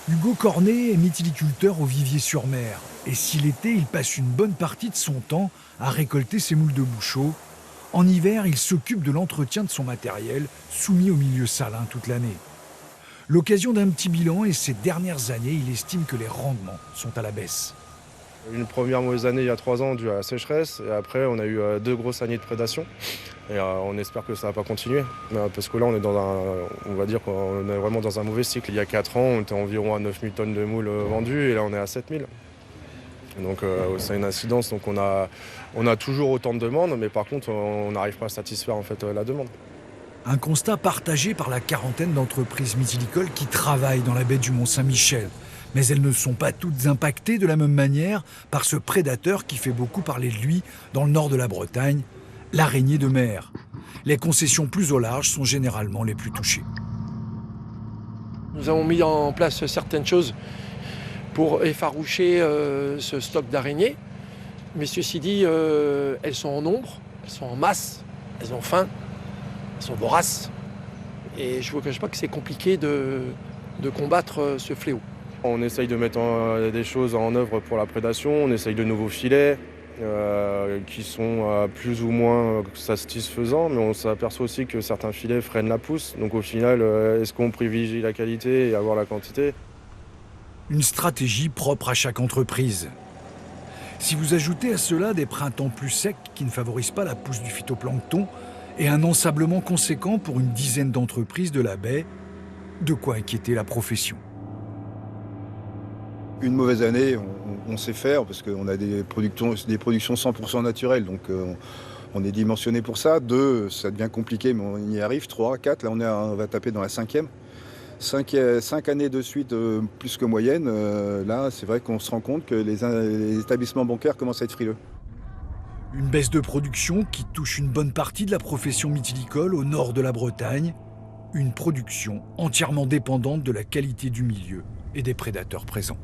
Hugo Cornet est mytiliculteur au Vivier-sur-Mer. Et si l'été, il passe une bonne partie de son temps à récolter ses moules de bouchot, en hiver, il s'occupe de l'entretien de son matériel, soumis au milieu salin toute l'année. L'occasion d'un petit bilan et ces dernières années, il estime que les rendements sont à la baisse. Une première mauvaise année il y a 3 ans due à la sécheresse et après on a eu 2 grosses années de prédation et on espère que ça va pas continuer parce que là on va dire qu'on est vraiment dans un mauvais cycle. Il y a 4 ans on était environ à 9000 tonnes de moules vendues et là on est à 7000. Donc c'est une incidence, donc on a toujours autant de demandes mais par contre on n'arrive pas à satisfaire en fait la demande. Un constat partagé par la quarantaine d'entreprises mytilicoles qui travaillent dans la baie du Mont-Saint-Michel. Mais elles ne sont pas toutes impactées de la même manière par ce prédateur qui fait beaucoup parler de lui dans le nord de la Bretagne, l'araignée de mer. Les concessions plus au large sont généralement les plus touchées. Nous avons mis en place certaines choses pour effaroucher ce stock d'araignées. Mais ceci dit, elles sont en nombre, elles sont en masse, elles ont faim, elles sont voraces. Et je ne vous cache pas que c'est compliqué de combattre ce fléau. On essaye de mettre des choses en œuvre pour la prédation, on essaye de nouveaux filets qui sont plus ou moins satisfaisants, mais on s'aperçoit aussi que certains filets freinent la pousse. Donc au final, est-ce qu'on privilégie la qualité et avoir la quantité ? Une stratégie propre à chaque entreprise. Si vous ajoutez à cela des printemps plus secs qui ne favorisent pas la pousse du phytoplancton et un ensablement conséquent pour une dizaine d'entreprises de la baie, de quoi inquiéter la profession. Une mauvaise année, on sait faire parce qu'on a des productions 100% naturelles, donc on est dimensionné pour ça. 2, ça devient compliqué, mais on y arrive. 3, 4, là on va taper dans la 5e. 5 années de suite plus que moyenne, là c'est vrai qu'on se rend compte que les établissements bancaires commencent à être frileux. Une baisse de production qui touche une bonne partie de la profession mythilicole au nord de la Bretagne, une production entièrement dépendante de la qualité du milieu et des prédateurs présents.